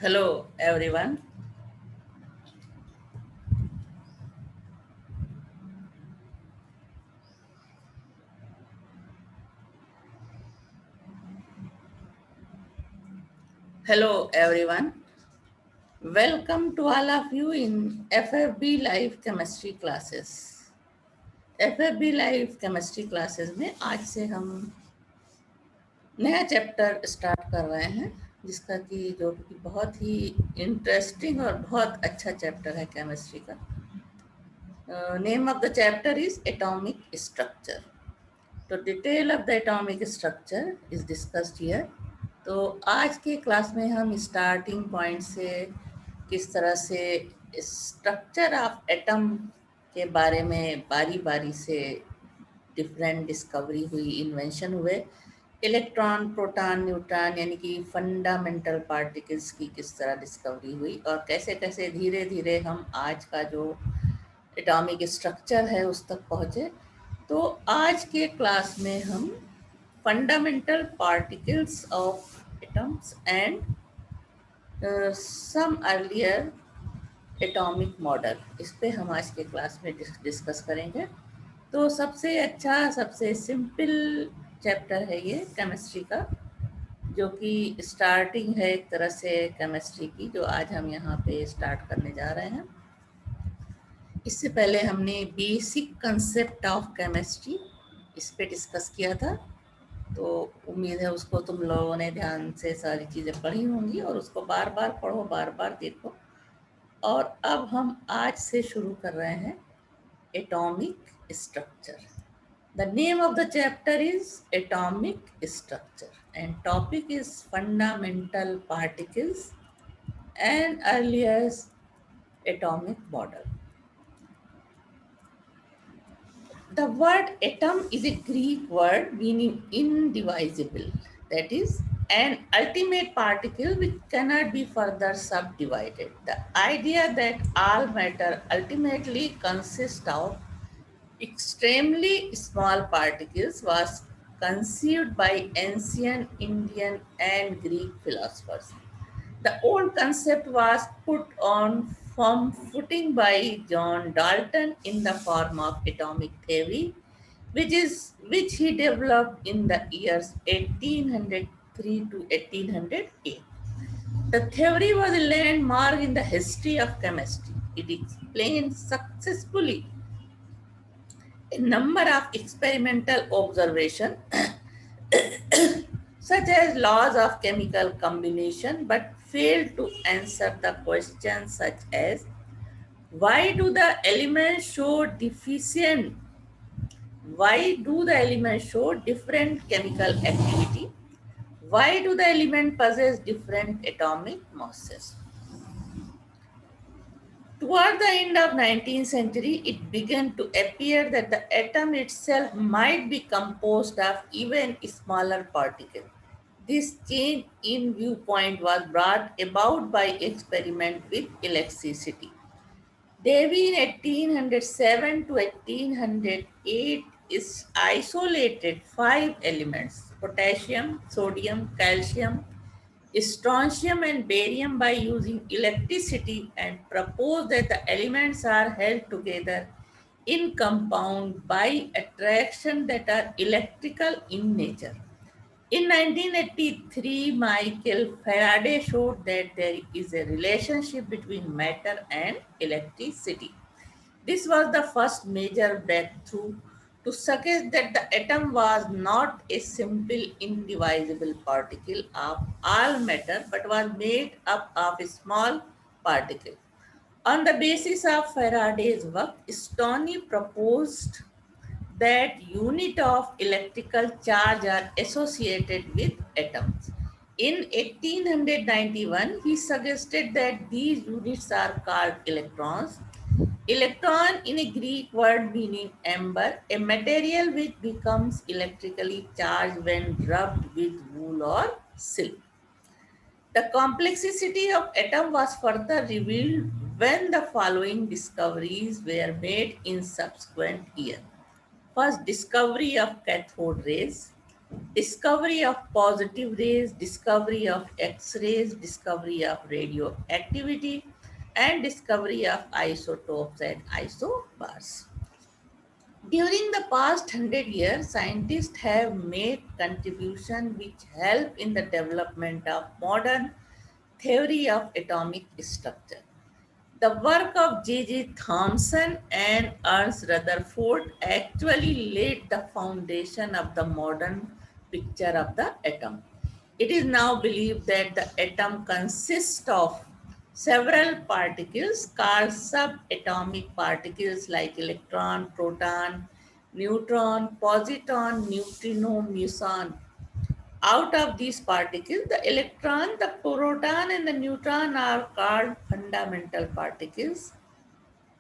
Hello, everyone. Hello, everyone. Welcome to all of you in FFB Live Chemistry classes. FFB Live Chemistry classes में आज से हम नया chapter start कर रहे हैं जिसका कि जो कि बहुत ही इंटरेस्टिंग और बहुत अच्छा चैप्टर है केमिस्ट्री का. Name of the chapter is atomic structure. तो detail of the atomic structure is discussed here. तो आज के क्लास में हम स्टार्टिंग पॉइंट से किस तरह से स्ट्रक्चर ऑफ एटम के बारे में बारी बारी से डिफरेंट डिस्कवरी हुई, इन्वेंशन हुए. इलेक्ट्रॉन, प्रोटॉन, न्यूट्रॉन यानी कि फंडामेंटल पार्टिकल्स की किस तरह डिस्कवरी हुई और कैसे कैसे धीरे धीरे हम आज का जो एटॉमिक स्ट्रक्चर है उस तक पहुँचे. तो आज के क्लास में हम fundamental particles of atoms and some earlier atomic model, इस पे हम आज के क्लास में डिस्कस करेंगे. तो सबसे अच्छा, सबसे सिंपल चैप्टर है ये केमिस्ट्री का, जो कि स्टार्टिंग है एक तरह से केमिस्ट्री की, जो आज हम यहाँ पे स्टार्ट करने जा रहे हैं. इससे पहले हमने बेसिक कंसेप्ट ऑफ केमिस्ट्री इस पे डिस्कस किया था. तो उम्मीद है उसको तुम लोगों ने ध्यान से सारी चीज़ें पढ़ी होंगी और उसको बार बार पढ़ो, बार बार देखो. और अब हम आज से शुरू कर रहे हैं atomic structure. The name of the chapter is atomic structure and topic is fundamental particles and earliest atomic model. The word atom is a Greek word meaning indivisible, that is, an ultimate particle which cannot be further subdivided. The idea that all matter ultimately consists of extremely small particles was conceived by ancient Indian and Greek philosophers. The old concept was put on firm footing by John Dalton in the form of atomic theory, which he developed in the years 1803 to 1808. The theory was a landmark in the history of chemistry. It explained successfully a number of experimental observations such as laws of chemical combination, but failed to answer the questions such as why do the elements show deficient why do the elements show different chemical activity, why do the elements possess different atomic masses. Toward the end of 19th century, it began to appear that the atom itself might be composed of even smaller particles. This change in viewpoint was brought about by experiment with electricity. Davy in 1807 to 1808 is isolated 5 elements: potassium, sodium, calcium, strontium and barium by using electricity, and proposed that the elements are held together in compound by attraction that are electrical in nature. In 1983, Michael Faraday showed that there is a relationship between matter and electricity. This was the first major breakthrough to suggest that the atom was not a simple indivisible particle of all matter but was made up of a small particle. On the basis of Faraday's work, Stoney proposed that unit of electrical charge are associated with atoms. In 1891, he suggested that these units are called electrons. Electron in a Greek word meaning amber, a material which becomes electrically charged when rubbed with wool or silk. The complexity of atom was further revealed when the following discoveries were made in subsequent years. First, discovery of cathode rays. discovery of positive rays, discovery of X-rays, discovery of radioactivity, and discovery of isotopes and isobars. During the past 100 years, scientists have made contributions which help in the development of modern theory of atomic structure. The work of J.J. Thomson and Ernst Rutherford actually laid the foundation of the modern picture of the atom. It is now believed that the atom consists of several particles called subatomic particles like electron, proton, neutron, positron, neutrino, muon. Out of these particles, the electron, the proton, and the neutron are called fundamental particles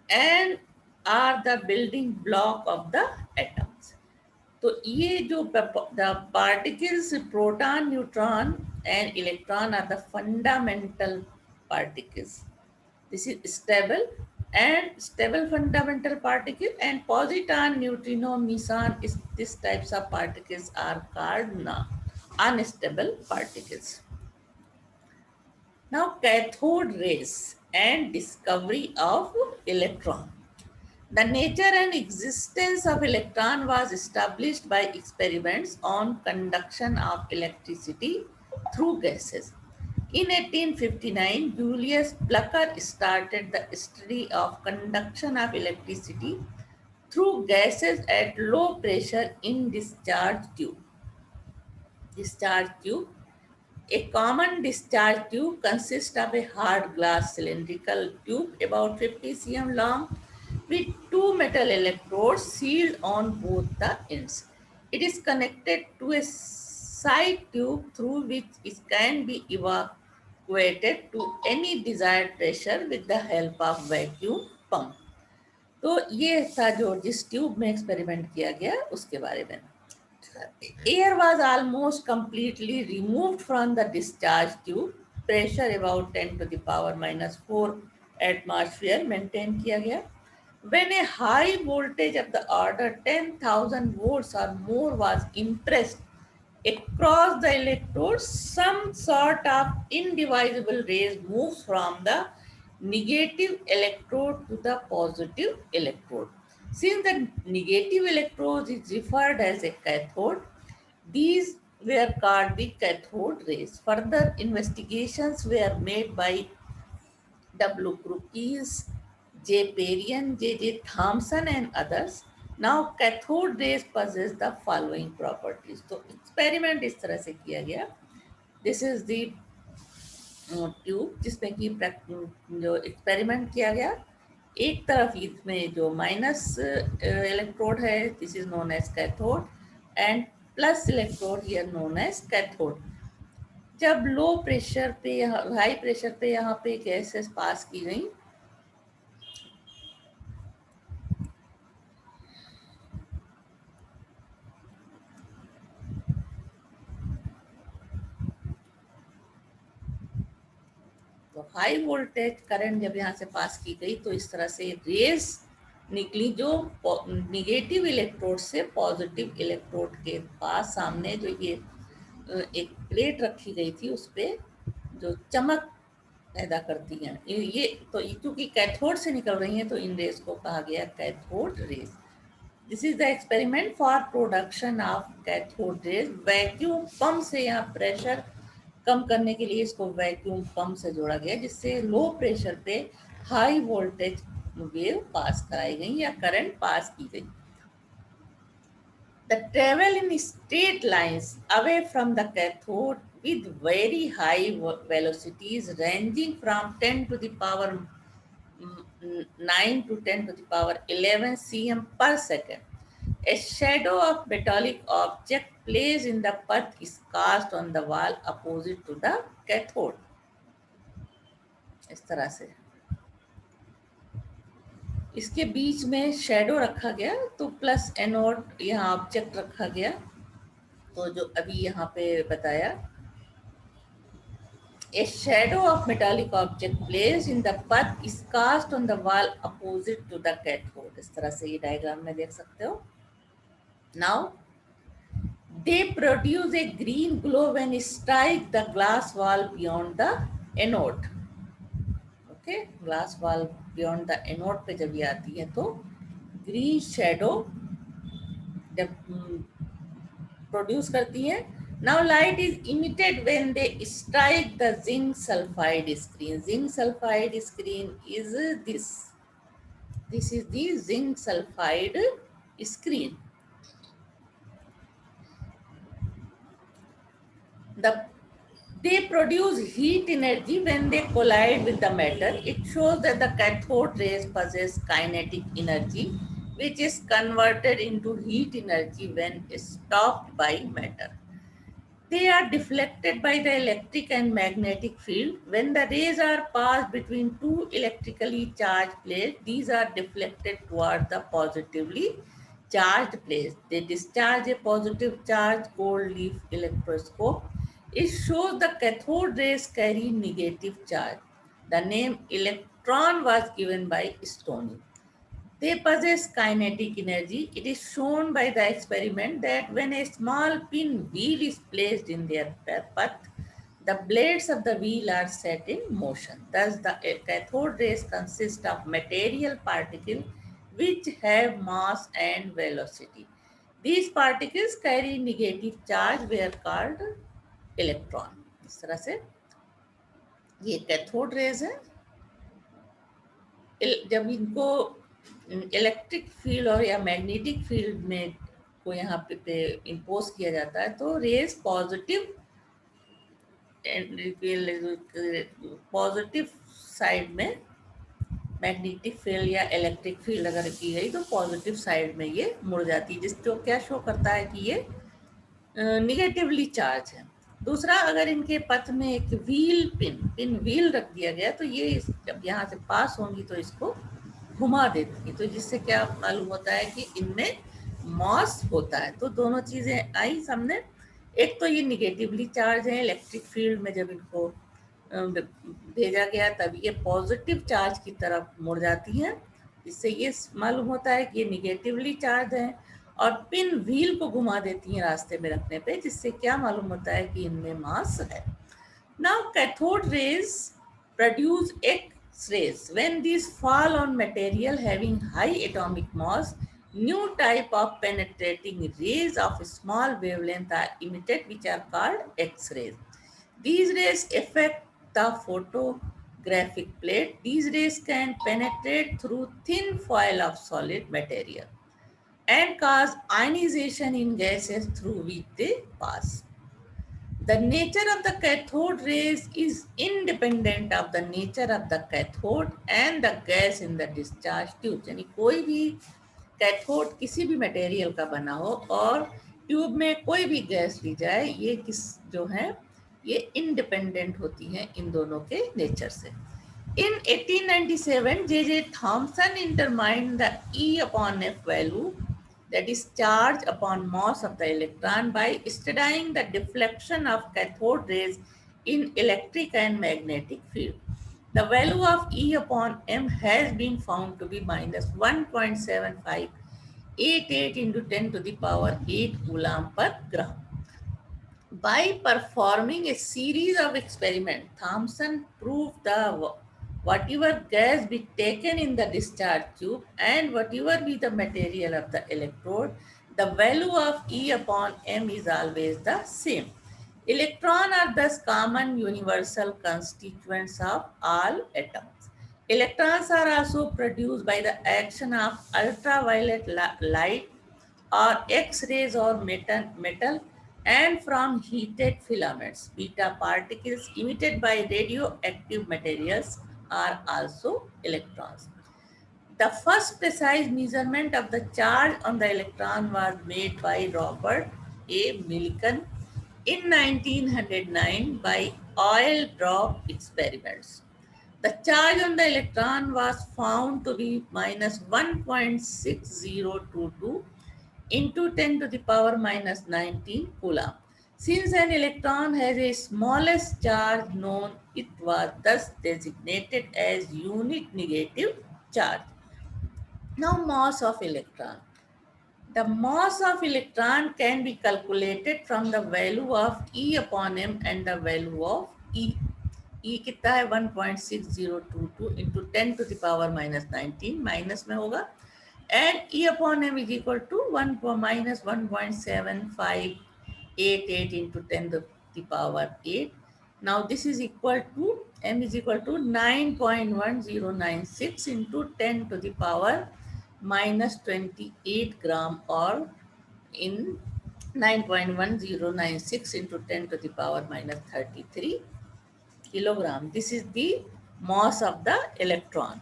and are the building block of the atoms. तो ये जो the particles proton, neutron and electron are the fundamental particles. This is stable fundamental particle, and positron, neutrino, meson is these types of particles are called unstable particles. Now cathode rays and discovery of electron. The nature and existence of electron was established by experiments on conduction of electricity through gases. In 1859, Julius Plucker started the study of conduction of electricity through gases at low pressure in discharge tube. Discharge tube. A common discharge tube consists of a hard glass cylindrical tube about 50 cm long with two metal electrodes sealed on both the ends. It is connected to a side tube through which it can be evacuated to any desired pressure with the help of vacuum pump. तो ये था जो जिस tube में experiment किया गया उसके बारे में. Air was almost completely removed from the discharge tube. Pressure about 10 to the power minus 4 atmosphere maintained किया गया. When a high voltage of the order 10,000 volts or more was impressed across the electrode, some sort of indivisible rays moves from the negative electrode to the positive electrode. Since the negative electrode is referred as a cathode, these were called the cathode rays. Further investigations were made by W. Crookes, J. Perrine, J. Thomson, and others. Now, cathode rays possess the following properties. तो experiment इस तरह से किया गया. This is the tube जिसमें कि जो experiment किया गया. एक तरफ इसमें जो माइनस इलेक्ट्रोड है, this is known as cathode, and plus electrode here known as cathode. जब लो प्रेशर पे हाई प्रेशर पे यहाँ पे गैसेस पास की गई, तो हाई वोल्टेज करंट जब यहाँ से पास की गई तो इस तरह से रेस निकली जो निगेटिव इलेक्ट्रोड से पॉजिटिव इलेक्ट्रोड के पास सामने जो ये एक प्लेट रखी गई थी उस पर जो चमक पैदा करती हैं. ये तो क्योंकि कैथोड से निकल रही हैं तो इन रेस को कहा गया cathode rays. This is the experiment for production of cathode rays. Vacuum pump से यहाँ प्रेशर कम करने के लिए इसको वैक्यूम पंप से जोड़ा गया जिससे लो प्रेशर पे हाई वोल्टेज वेव पास कराई गई या करंट पास की गई. The travel in straight lines away from the cathode with very high velocities ranging from 10 to the power 9 to 10 to the power 11 cm per second. A shadow of metallic object placed in the path is cast on the wall opposite to the cathode. इस तरह से इसके बीच में shadow रखा गया तो plus anode यहाँ object रखा गया. तो जो अभी यहाँ पे बताया, a shadow of metallic object placed in the path is cast on the wall opposite to the cathode. इस तरह से ये डायग्राम में देख सकते हो. Now They produce a green glow when you strike the glass wall beyond the anode. Okay, glass wall beyond the anode पे जब ये आती है तो ग्रीन शेडो जब प्रोड्यूस करती है. Now light is emitted when they strike the zinc sulphide screen. Zinc sulphide screen is this. This is the zinc sulphide screen. They produce heat energy when they collide with the matter. It shows that the cathode rays possess kinetic energy, which is converted into heat energy when stopped by matter. They are deflected by the electric and magnetic field. When the rays are passed between two electrically charged plates, these are deflected toward the positively charged place. They discharge a positive charge gold leaf electroscope. It shows the cathode rays carry negative charge. The name electron was given by Stoney. They possess kinetic energy. It is shown by the experiment that when a small pin wheel is placed in their path, the blades of the wheel are set in motion. Thus, the cathode rays consist of material particles which have mass and velocity. These particles carry negative charge, were called electron. इस तरह से ये cathode rays है. जब इनको electric field और या magnetic field में को यहाँ पे इम्पोज किया जाता है तो रेज पॉजिटिव साइड में मैग्नेटिक फील्ड या इलेक्ट्रिक फील्ड अगर की गई तो पॉजिटिव साइड में ये मुड़ जाती है, जिसको क्या शो करता है कि ये निगेटिवली चार्ज है. दूसरा, अगर इनके पथ में एक पिन व्हील रख दिया गया तो ये जब यहाँ से पास होंगी तो इसको घुमा देती है, तो जिससे क्या मालूम होता है कि इनमें मॉस होता है. तो दोनों चीजें आई सामने. एक तो ये निगेटिवली चार्ज है, इलेक्ट्रिक फील्ड में जब इनको भेजा गया तब ये पॉजिटिव चार्ज की तरफ मुड़ जाती है, इससे ये मालूम होता है कि ये निगेटिवली चार्ज है. और पिन व्हील को घुमा देती हैं रास्ते में रखने पे, जिससे क्या मालूम होता है कि इनमें मास है. Now cathode rays produce X-rays. When these fall on material having high atomic mass, new type of penetrating rays of small wavelength are emitted, which are called X-rays. These rays affect the photographic plate. These rays can penetrate through thin foil of solid material and cause ionization in gases through which they pass. The nature of the cathode rays is independent of the nature of the cathode and the gas in the discharge tube. यानी कोई भी cathode किसी भी material का बना हो और tube में कोई भी गैस ली जाए, ये किस जो है ये इंडिपेंडेंट होती हैं इन दोनों के नेचर से. In 1897, J.J. Thomson determined the E upon F value, that is charge upon mass of the electron, by studying the deflection of cathode rays in electric and magnetic field. The value of E upon M has been found to be minus 1.7588 into 10 to the power 8 coulomb per gram. By performing a series of experiments, Thomson proved the whatever gas be taken in the discharge tube and whatever be the material of the electrode, the value of E upon M is always the same. Electrons are thus common universal constituents of all atoms. Electrons are also produced by the action of ultraviolet light or X-rays or metal and from heated filaments. Beta particles emitted by radioactive materials are also electrons. The first precise measurement of the charge on the electron was made by Robert A. Millikan in 1909 by oil drop experiments. The charge on the electron was found to be minus 1.6022 into 10 to the power minus 19 coulomb. Since an electron has a smallest charge known, it was thus designated as unit negative charge. Now, mass of electron. The mass of electron can be calculated from the value of E upon m and the value of E. E कितना है 1.6022 into 10 to the power minus 19 minus में होगा, and E upon m is equal to 1 minus 1.7588 into 10 to the power 8. Now this is equal to m is equal to 9.1096 into 10 to the power minus 28 gram, or in 9.1096 into 10 to the power minus 33 kilogram. This is the mass of the electron.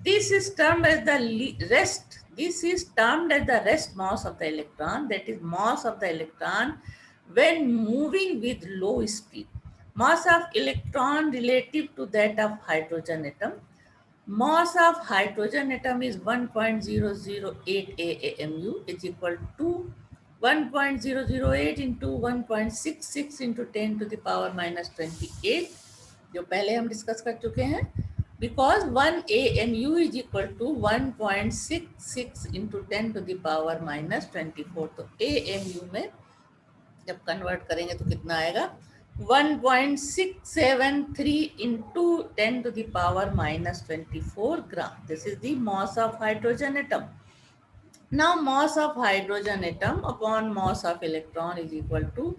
This is termed as the rest. This is termed as the rest mass of the electron. That is mass of the electron when moving with low speed. Mass of electron relative to that of hydrogen atom. Mass of hydrogen atom is 1.008 AAMU, is equal to 1.008 into 1.66 into 10 to the power minus 28, जो पहले हम discuss कर चुके हैं. Because 1 AMU is equal to 1.66 into 10 to the power minus 24. तो AMU में जब convert करेंगे तो कितना आएगा 1.673 into 10 to the power minus 24 gram. This is the mass of hydrogen atom. Now mass of hydrogen atom upon mass of electron is equal to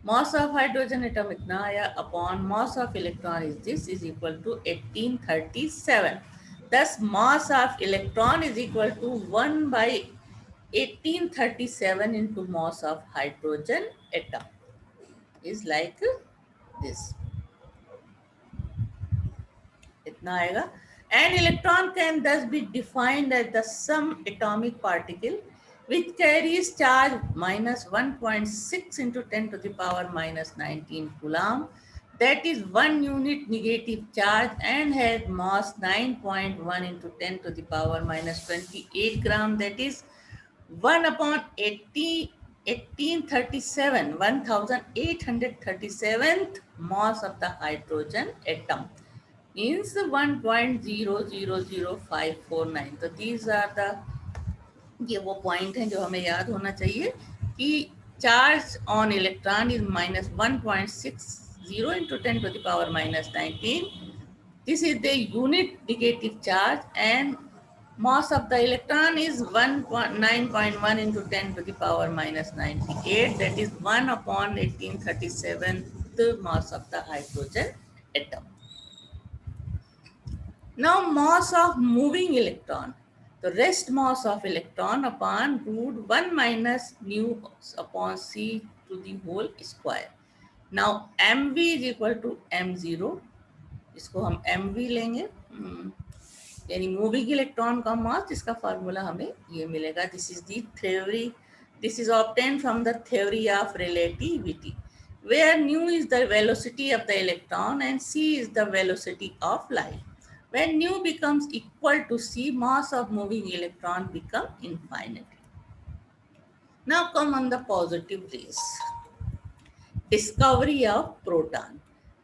mass of hydrogen atom इतना आया upon mass of electron is this is equal to 1837. Thus mass of electron is equal to 1 by 1837 into mass of hydrogen atom is like this. इतना आएगा. An electron can thus be defined as the some atomic particle which carries charge minus 1.6 into 10 to the power minus 19 coulomb. That is 1 unit negative charge and has mass 9.1 into 10 to the power minus 28 gram. That is 1 upon 1837, 1837th mass of the hydrogen atom. Means 1.000549. तो these are the, ये वो point हैं जो हमें याद होना चाहिए कि charge on electron is minus 1.60 into 10 to the power minus 19. This is the unit negative charge, and mass of the electron is 9.1 into 10 to the power minus 98. That is 1 upon 1837, the mass of the hydrogen atom. Now mass of moving electron. The rest mass of electron upon root 1 minus nu upon c to the whole square. Now mv is equal to m0. इसको हम mv लेंगे, यानी moving electron का मास, जिसका formula हमें ये मिलेगा. This is the theory, this is obtain from the theory of relativity, where nu is the velocity of the electron and c is the velocity of light. When nu becomes equal to c, mass of moving electron become infinite. Now come on the positive rays. Discovery of proton.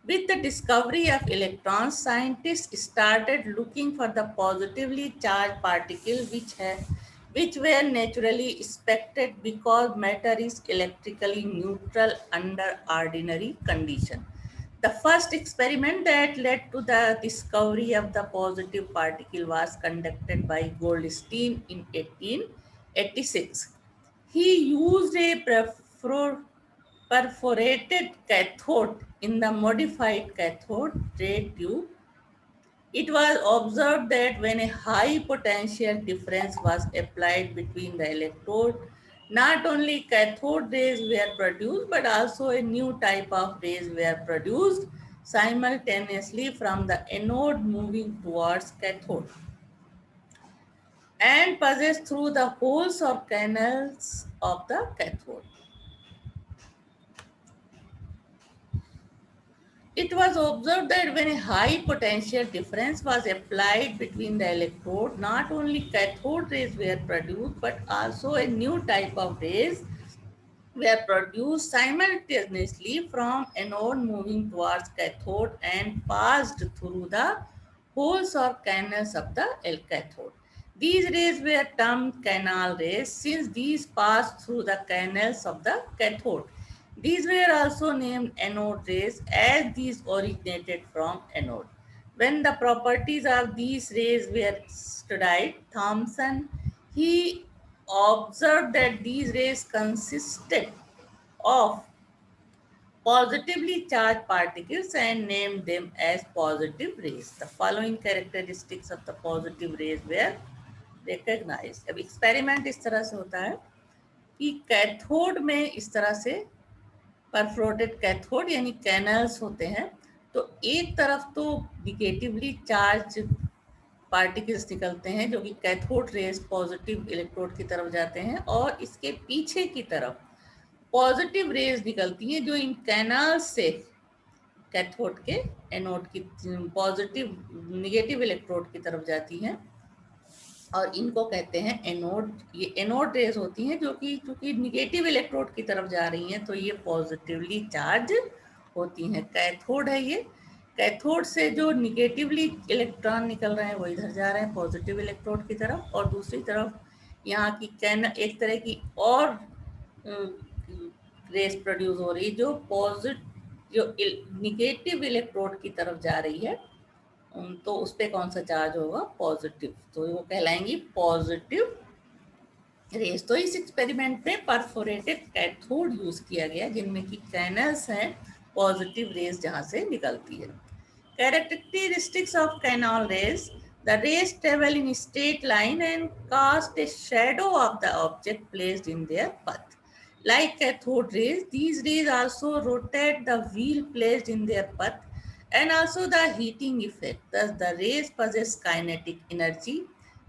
With the discovery of electrons, scientists started looking for the positively charged particle which were naturally expected because matter is electrically neutral under ordinary condition. The first experiment that led to the discovery of the positive particle was conducted by Goldstein in 1886. He used a perforated cathode in the modified cathode ray tube. It was observed that when a high potential difference was applied between the electrode, not only cathode rays were produced, but also a new type of rays were produced simultaneously from the anode moving towards cathode and passes through the holes or canals of the cathode. It was observed that when a high potential difference was applied between the electrode, not only cathode rays were produced, but also a new type of rays were produced simultaneously from anode moving towards cathode and passed through the holes or canals of the cathode. These rays were termed canal rays since these passed through the canals of the cathode. These were also named anode rays as these originated from anode. When the properties of these rays were studied, Thomson he observed that these rays consisted of positively charged particles and named them as positive rays. The following characteristics of the positive rays were recognized. अब experiment इस तरह से होता है कि cathode में इस तरह से परफोरेटेड कैथोड यानी कैनल्स होते हैं, तो एक तरफ तो निगेटिवली चार्ज पार्टिकल्स निकलते हैं जो कि कैथोड रेज पॉजिटिव इलेक्ट्रोड की तरफ जाते हैं, और इसके पीछे की तरफ पॉजिटिव रेज निकलती हैं जो इन कैनाल से कैथोड के एनोड की पॉजिटिव निगेटिव इलेक्ट्रोड की तरफ जाती हैं, और इनको कहते हैं एनोड। ये एनोड रेज होती हैं जो कि चूंकि निगेटिव इलेक्ट्रोड की तरफ जा रही हैं तो ये पॉजिटिवली चार्ज होती हैं। कैथोड है ये, कैथोड से जो निगेटिवली इलेक्ट्रॉन निकल रहे हैं वो इधर जा रहे हैं पॉजिटिव इलेक्ट्रोड की तरफ, और दूसरी तरफ यहाँ की कैन एक तरह की और रेस प्रोड्यूस हो रही जो जो निगेटिव इलेक्ट्रोड की तरफ जा रही है, तो उस पर कौन सा चार्ज होगा, पॉजिटिव, तो वो कहलाएंगी पॉजिटिव रेस। तो इस एक्सपेरिमेंट में परफोरेटेड कैथोड यूज किया गया जिनमें कि कैनल्स हैं पॉजिटिव रेस जहां से निकलती है। Characteristics of canal rays, the rays travel in straight line and cast a shadow of the object placed in their path. Like cathode rays, these rays also rotate the wheel placed in their path and also the heating effect. Thus, the rays possess kinetic energy,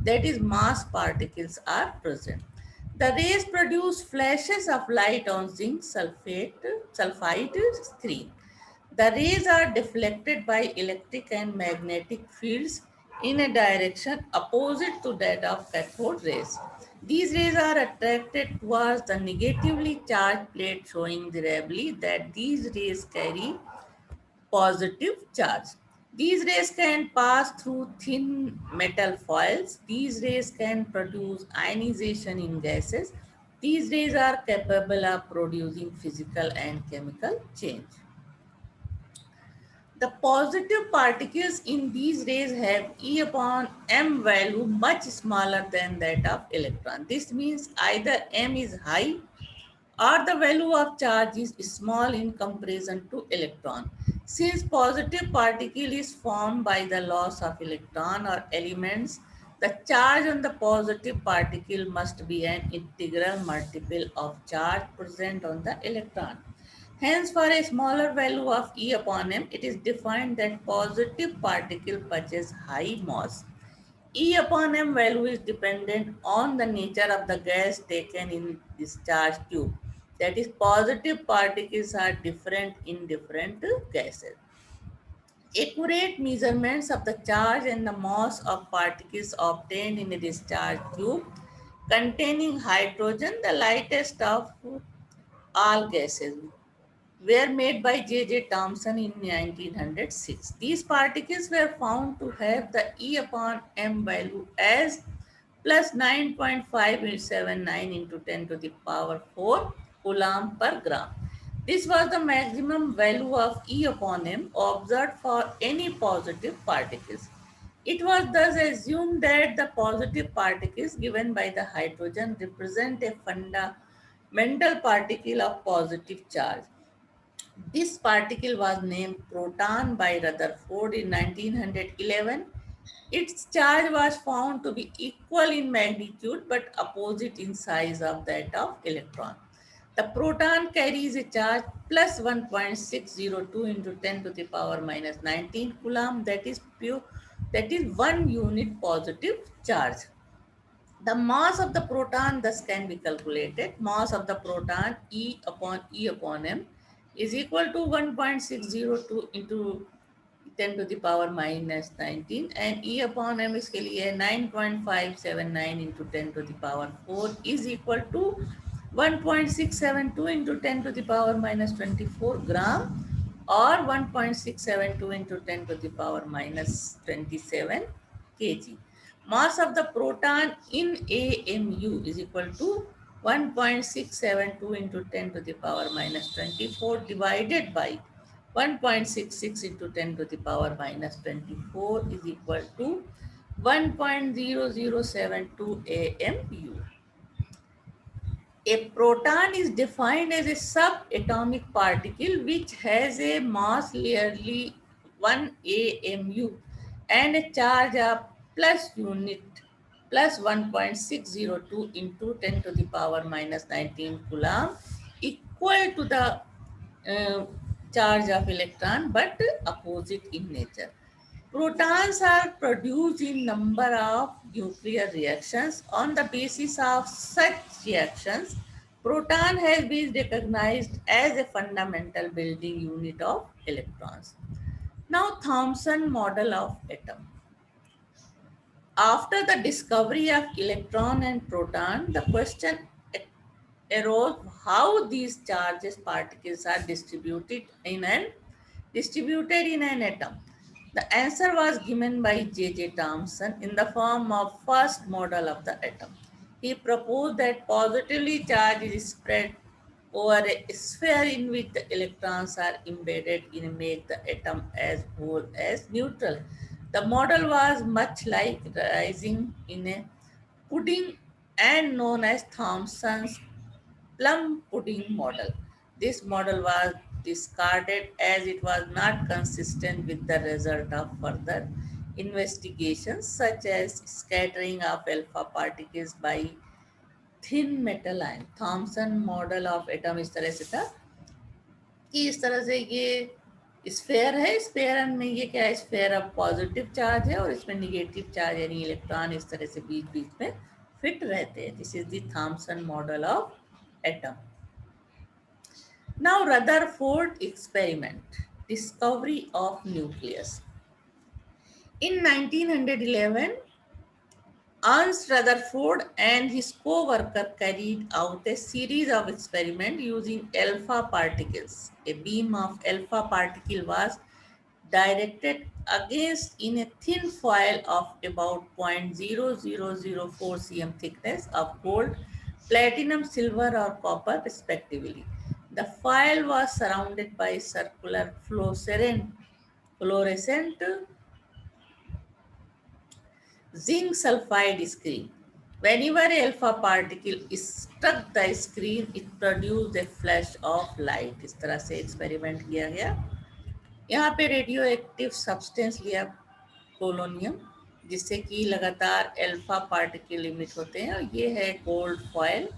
that is, mass particles are present. The rays produce flashes of light on zinc sulfide screen. The rays are deflected by electric and magnetic fields in a direction opposite to that of cathode rays. These rays are attracted towards the negatively charged plate, showing reliably that these rays carry positive charge. These rays can pass through thin metal foils. These rays can produce ionization in gases. These rays are capable of producing physical and chemical change. The positive particles in these rays have E upon m value much smaller than that of electron. This means either m is high or the value of charge is small in comparison to electron. Since positive particle is formed by the loss of electron or elements, the charge on the positive particle must be an integral multiple of charge present on the electron. Hence, for a smaller value of E upon m, it is defined that positive particle possesses high mass. E upon m value is dependent on the nature of the gas taken in discharge tube. That is, positive particles are different in different gases. Accurate measurements of the charge and the mass of particles obtained in a discharge tube containing hydrogen, the lightest of all gases, were made by J.J. Thomson in 1906. These particles were found to have the E upon m value as plus 9.579 into 10 to the power 4 coulomb per gram. This was the maximum value of E upon m observed for any positive particles. It was thus assumed that the positive particles given by the hydrogen represent a fundamental particle of positive charge. This particle was named proton by Rutherford in 1911. Its charge was found to be equal in magnitude but opposite in size of that of electron. The proton carries a charge plus 1.602 into 10 to the power minus 19 coulomb, that is 1 unit positive charge. The mass of the proton thus can be calculated. Mass of the proton E upon m is equal to 1.602 into 10 to the power minus 19, and E upon m इसके लिए 9.579 into 10 to the power 4 is equal to 1.672 into 10 to the power minus 24 gram, or 1.672 into 10 to the power minus 27 kg. Mass of the proton in AMU is equal to 1.672 into 10 to the power minus 24 divided by 1.66 into 10 to the power minus 24 is equal to 1.0072 AMU. A proton is defined as a subatomic particle which has a mass nearly 1 AMU and a charge of plus unit plus 1.602 into 10 to the power minus 19 coulomb equal to the charge of electron but opposite in nature. Protons are produced in number of nuclear reactions. On the basis of such reactions, proton has been recognized as a fundamental building unit of electrons. Now, Thomson model of atom. After the discovery of electron and proton, the question arose how these charges particles are distributed in an atom. The answer was given by J.J. Thomson in the form of first model of the atom. He proposed that positively charged is spread over a sphere in which the electrons are embedded in make the atom as whole as neutral. The model was much like rising in a pudding and known as Thomson's plum pudding model. This model was discarded as it was not consistent with the result of further investigations such as scattering of alpha particles by thin metal ion. Thompson model of atom इस तरह से था कि इस तरह से ये sphere है, स्फेयर में ये क्या है, स्फेयर ऑफ पॉजिटिव चार्ज है और इसमें निगेटिव चार्ज यानी इलेक्ट्रॉन इस तरह से बीच बीच में फिट रहते हैं. This is the Thompson model of atom. Now, Rutherford experiment, discovery of nucleus. In 1911, Ernst Rutherford and his co-worker carried out a series of experiments using alpha particles. A beam of alpha particle was directed against in a thin foil of about 0.0004 cm thickness of gold, platinum, silver or copper respectively. The foil was surrounded by circular fluorescent zinc sulfide screen. Whenever alpha particle struck the screen, it produced a flash of light. इस तरह से experiment किया गया. यहाँ पे radio active substance लिया polonium, जिससे कि लगातार अल्फा पार्टिकल इमिट होते हैं, और ये है गोल्ड फॉयल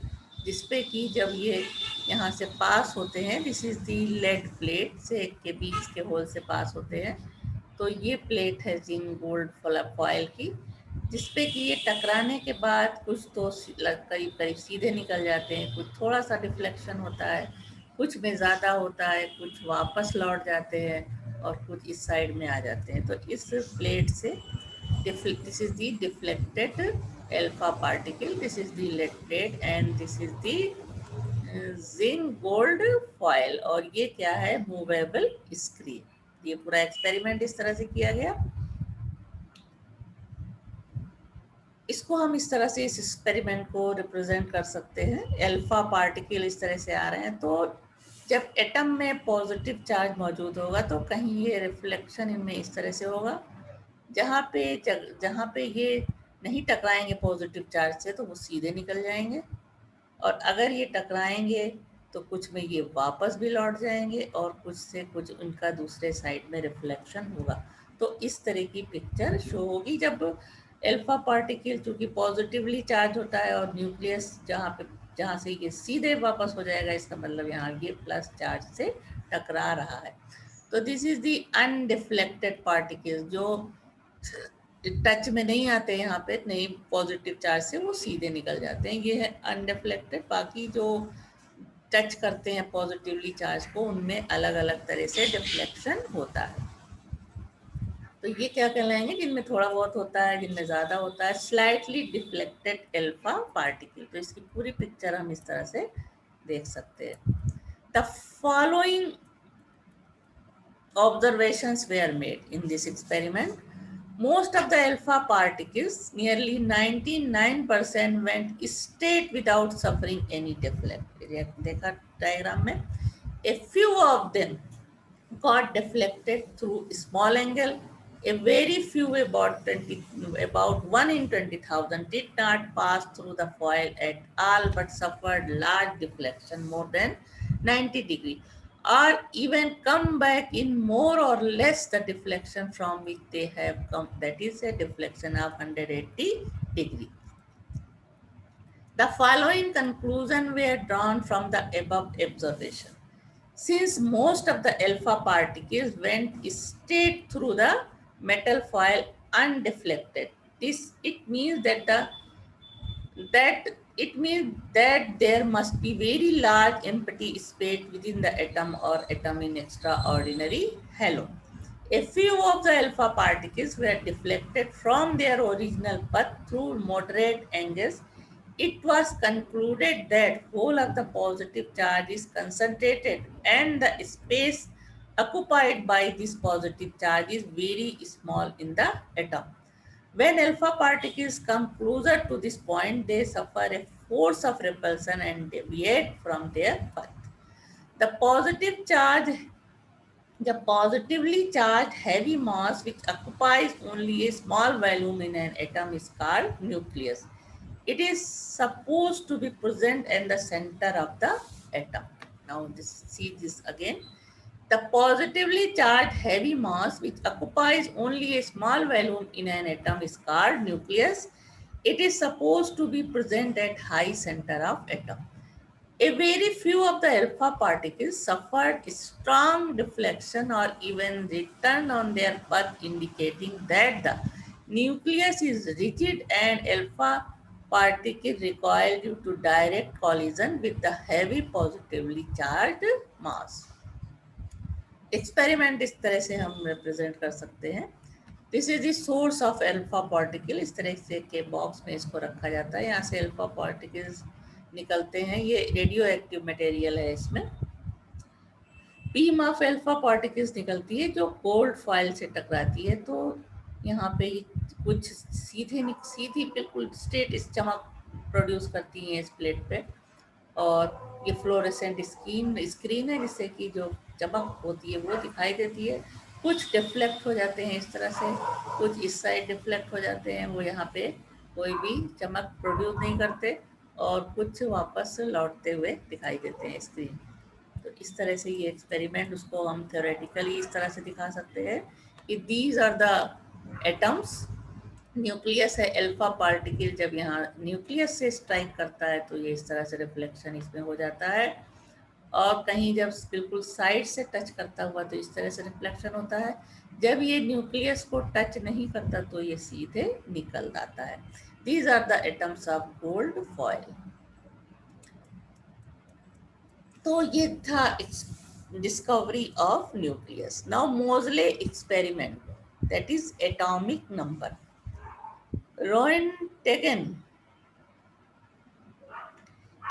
जिसपे कि जब ये यहाँ से पास होते हैं, this is the lead plate से के बीच के होल से पास होते हैं, तो ये प्लेट है जिंक गोल्ड फॉयल की, जिसपे कि ये टकराने के बाद कुछ तो करीब करीब सीधे निकल जाते हैं, कुछ थोड़ा सा डिफ्लेक्शन होता है, कुछ में ज़्यादा होता है, कुछ वापस लौट जाते हैं और कुछ इस साइड में आ जाते हैं. तो इस प्लेट से this is the deflected alpha particle, this is the lead plate and this is the zinc gold foil, और ये क्या है, मूवेबल स्क्रीन. ये पूरा एक्सपेरिमेंट इस तरह से किया गया. इसको हम इस तरह से इस एक्सपेरिमेंट को रिप्रेजेंट कर सकते हैं. अल्फा पार्टिकल इस तरह से आ रहे हैं, तो जब एटम में पॉजिटिव चार्ज मौजूद होगा तो कहीं ये रिफ्लेक्शन इनमें इस तरह से होगा, जहाँ पे ये नहीं टकराएंगे पॉजिटिव चार्ज से तो वो सीधे निकल जाएंगे, और अगर ये टकराएंगे तो कुछ में ये वापस भी लौट जाएंगे और कुछ से कुछ उनका दूसरे साइड में रिफ्लेक्शन होगा. तो इस तरह की पिक्चर शो होगी जब अल्फा पार्टिकल चूँकि पॉजिटिवली चार्ज होता है और न्यूक्लियस जहाँ से ये सीधे वापस हो जाएगा, इसका मतलब यहाँ ये प्लस चार्ज से टकरा रहा है. तो this is the undeflected particles जो टच में नहीं आते, यहाँ पे नहीं पॉजिटिव चार्ज से वो सीधे निकल जाते हैं, ये है अनडिफ्लेक्टेड. बाकी जो टच करते हैं पॉजिटिवली चार्ज को, उनमें अलग अलग तरह से डिफ्लेक्शन होता है. तो ये क्या कहलाएंगे, जिनमें थोड़ा बहुत होता है, जिनमें ज़्यादा होता है, स्लाइटली डिफ्लेक्टेड अल्फा पार्टिकल. तो इसकी पूरी पिक्चर हम इस तरह से देख सकते हैं. The following observations were made in this experiment. Most of the alpha particles, nearly 99%, went straight without suffering any deflection. देखा diagram में? A few of them got deflected through small angle. A very few, about 1 in 20,000, did not pass through the foil at all but suffered large deflection more than 90 degree, or even come back in more or less the deflection from which they have come, that is a deflection of 180 degree. The following conclusion were drawn from the above observation. Since most of the alpha particles went straight through the metal foil undeflected, it means that it means that there must be very large empty space within the atom or atom in extraordinary halo. A few of the alpha particles were deflected from their original path through moderate angles. It was concluded that whole of the positive charge is concentrated and the space occupied by this positive charge is very small in the atom. When alpha particles come closer to this point, they suffer a force of repulsion and deviate from their path. The positive charge, the positively charged heavy mass which occupies only a small volume in an atom is called nucleus. It is supposed to be present in the center of the atom. Now see this again. The positively charged heavy mass which occupies only a small volume in an atom is called nucleus. It is supposed to be present at high center of atom. A very few of the alpha particles suffered strong deflection or even return on their path, indicating that the nucleus is rigid and alpha particle recoil due to direct collision with the heavy positively charged mass. Experiment इस तरह से हम represent कर सकते हैं. This is the source of alpha particle. इस तरह से के बॉक्स में इसको रखा जाता है. यहाँ से अल्फा पार्टिकल्स निकलते हैं. ये रेडियो एक्टिव मटेरियल है. इसमें बीम ऑफ अल्फा पार्टिकल्स निकलती है जो गोल्ड फॉइल से टकराती है. तो यहाँ पे कुछ सीधी बिल्कुल स्ट्रेट चमक प्रोड्यूस करती हैं इस प्लेट पे. और ये फ्लोरेसेंट स्क्रीन है जिससे कि जो चमक होती है वो दिखाई देती है. कुछ डिफ्लेक्ट हो जाते हैं इस तरह से, कुछ इस साइड डिफ्लेक्ट हो जाते हैं, वो यहाँ पे कोई भी चमक प्रोड्यूस नहीं करते, और कुछ वापस लौटते हुए दिखाई देते हैं स्क्रीन. तो इस तरह से ये एक्सपेरिमेंट, उसको हम थ्योरेटिकली इस तरह से दिखा सकते हैं कि these are the atoms. Nucleus है अल्फा पार्टिकल. जब यहाँ न्यूक्लियस से स्ट्राइक करता है तो ये इस तरह से रिफ्लेक्शन इसमें हो जाता है, और कहीं जब बिल्कुल साइड से टच करता हुआ तो इस तरह से रिफ्लेक्शन होता है. जब ये न्यूक्लियस को टच नहीं करता तो ये सीधे निकल जाता है. These are the atoms of gold foil. तो ये था discovery of nucleus. Now Moseley experiment, that is atomic number. Roentgen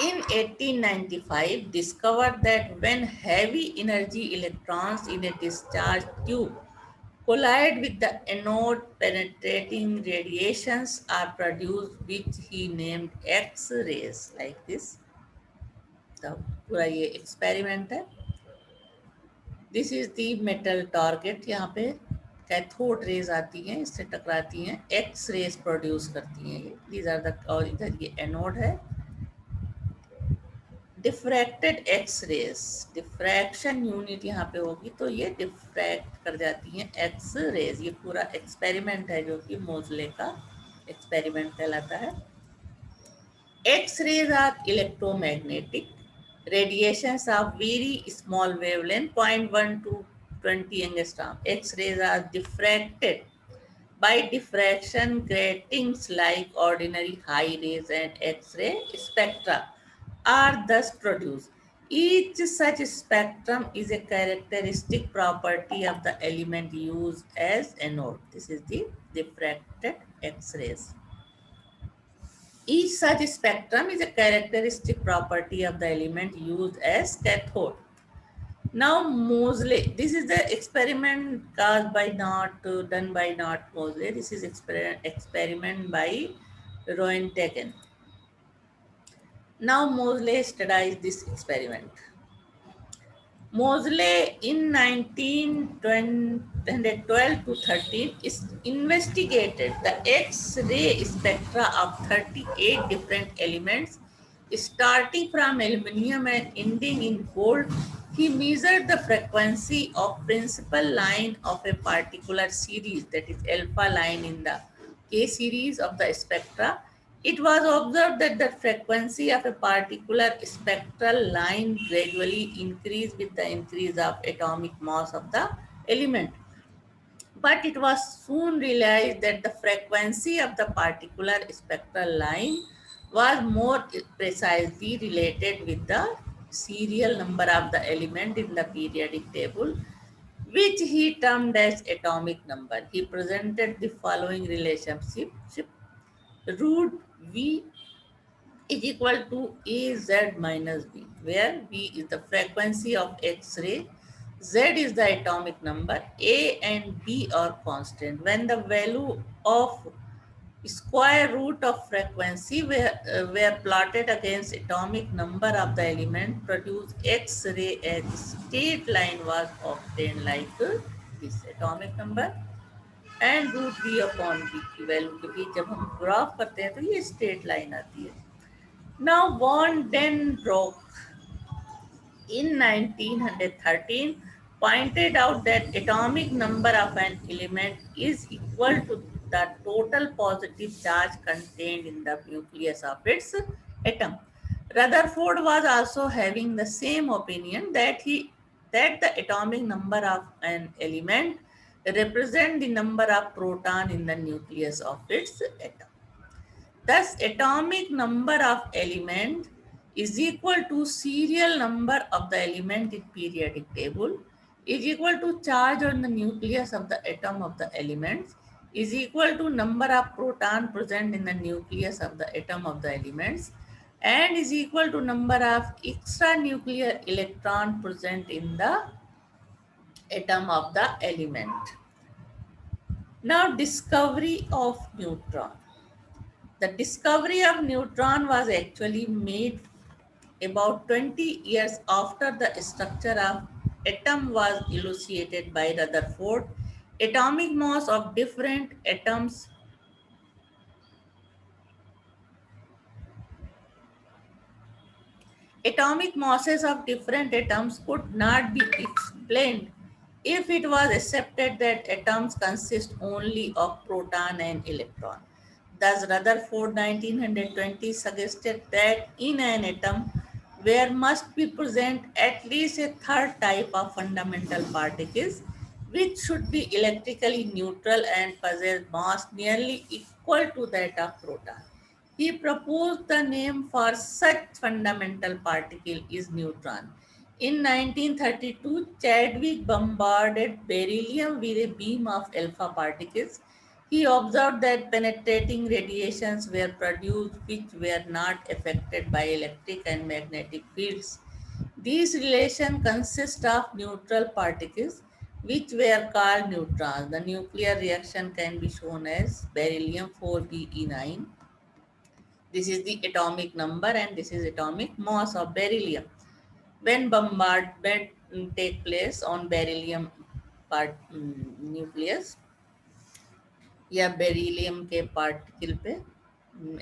in 1895 discovered that when heavy energy electrons in a discharge tube collide with the anode, penetrating radiations are produced, which he named X-rays. Like this. तो पूरा ये experiment है. This is the metal target. यहाँ पे cathode rays आती हैं, इससे टकराती हैं, एक्स रेज प्रोड्यूस करती हैं. ये दीज आर द, और इधर ये एनोड है. Diffracted X rays, diffraction unit यहाँ पे होगी तो ये डिफ्रैक्ट कर जाती हैं एक्स रेज. ये पूरा एक्सपेरिमेंट है जो कि मोज़ले का एक्सपेरिमेंट कहलाता है. X rays are electromagnetic radiations of very small wavelength 0.1 to 20 angstrom. X-rays are diffracted by diffraction gratings like ordinary high rays and X-ray spectra are thus produced. Each such spectrum is a characteristic property of the element used as anode. This is the diffracted X-rays. Each such spectrum is a characteristic property of the element used as cathode. Now Moseley, this is the experiment caused by done by not Moseley. This is experiment by Roentgen. Now Moseley studies this experiment. Moseley in 1912 to 13 is investigated the X-ray spectra of 38 different elements starting from aluminum and ending in gold. He measured the frequency of principal line of a particular series, that is alpha line in the K series of the spectra. It was observed that the frequency of a particular spectral line gradually increased with the increase of atomic mass of the element. But it was soon realized that the frequency of the particular spectral line was more precisely related with the serial number of the element in the periodic table, which he termed as atomic number. He presented the following relationship: root V is equal to Az minus B, where V is the frequency of X-ray, Z is the atomic number, A and B are constant. When the value of square root of frequency were plotted against atomic number of the element, produced X-ray as straight line was obtained like this. Atomic number and root B upon B की value के बीच जब हम graph करते हैं तो ये straight line आती है. Now von den Broek in 1913 pointed out that atomic number of an element is equal to the total positive charge contained in the nucleus of its atom. Rutherford was also having the same opinion that the atomic number of an element represent the number of proton in the nucleus of its atom. Thus, atomic number of element is equal to serial number of the element in periodic table is equal to charge on the nucleus of the atom of the elements is equal to number of proton present in the nucleus of the atom of the elements and is equal to number of extranuclear electron present in the atom of the element. Now, discovery of neutron. The discovery of neutron was actually made about 20 years after the structure of atom was elucidated by Rutherford. Atomic mass of different atoms Atomic masses of different atoms could not be explained if it was accepted that atoms consist only of proton and electron. Thus, Rutherford 1920 suggested that in an atom there must be present at least a third type of fundamental particles which should be electrically neutral and possess mass nearly equal to that of proton. He proposed the name for such fundamental particle is neutron. In 1932, Chadwick bombarded beryllium with a beam of alpha particles. He observed that penetrating radiations were produced which were not affected by electric and magnetic fields. These relations consist of neutral particles which were called neutrons. The nuclear reaction can be shown as beryllium 4Be9. This is the atomic number and this is atomic mass of beryllium. When bombardment take place on beryllium nucleus या beryllium के particle पे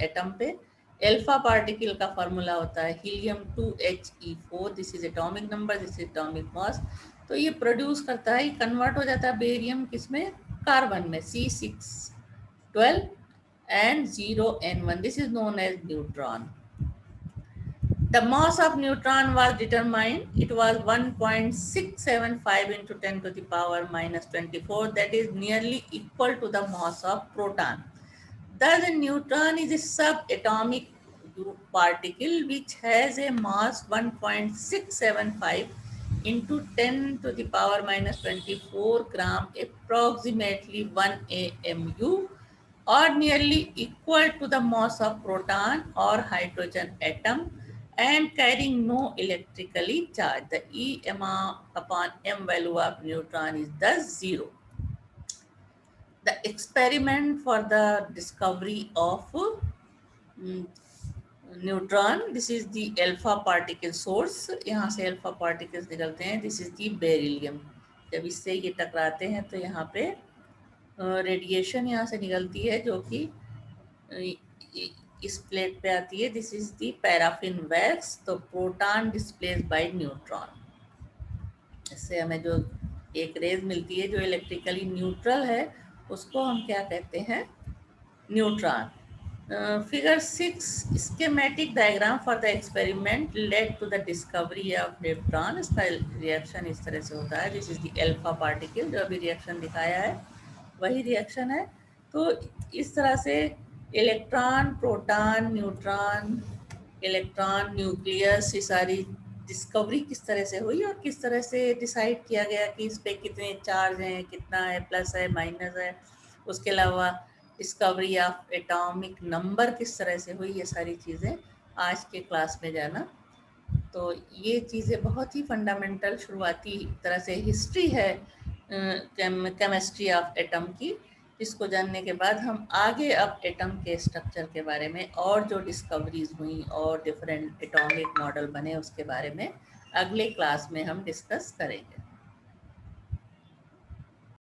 atom पे alpha particle का formula होता है helium 2He4. This is atomic number, this is atomic mass. तो ये produce करता है, कन्वर्ट हो जाता है बेरियम किसमें, कार्बन में, C612 and 0N1. This is known as neutron. The mass of neutron was determined. It was 1.675 into 10 to the power minus 24. That is nearly equal to the mass of proton. Thus, a neutron is a subatomic group particle which has a mass 1.675 into 10 to the power minus 24 gram, approximately 1 AMU, or nearly equal to the mass of proton or hydrogen atom and carrying no electrically charge. The E upon m value of neutron is thus 0. The experiment for the discovery of neutron, this is the alpha particle source, यहाँ से alpha particles निकलते हैं, this is the beryllium. जब इससे ये टकराते हैं तो यहाँ पे रेडिएशन यहाँ से निकलती है जो कि इस प्लेट पे आती है, this is the paraffin wax. तो प्रोटॉन डिस्प्लेस बाय न्यूट्रॉन, इससे हमें जो एक रेज मिलती है जो इलेक्ट्रिकली न्यूट्रल है उसको हम क्या कहते हैं, neutron. Figure 6 schematic diagram for the experiment led to the discovery of neutron। इसका रिएक्शन इस तरह से होता है, this is the alpha particle, जो अभी रिएक्शन दिखाया है वही रिएक्शन है। तो इस तरह से electron, proton, neutron, electron, nucleus, ये सारी डिस्कवरी किस तरह से हुई और किस तरह से डिसाइड किया गया कि इस पे कितने चार्ज हैं, कितना है, प्लस है, माइनस है। उसके अलावा डिस्कवरी ऑफ एटॉमिक नंबर किस तरह से हुई, ये सारी चीज़ें आज के क्लास में जाना। तो ये चीज़ें बहुत ही फंडामेंटल शुरुआती तरह से हिस्ट्री है केमिस्ट्री ऑफ एटम की, जिसको जानने के बाद हम आगे अब एटम के स्ट्रक्चर के बारे में और जो डिस्कवरीज हुई और डिफरेंट एटॉमिक मॉडल बने उसके बारे में अगले क्लास में हम डिस्कस करेंगे।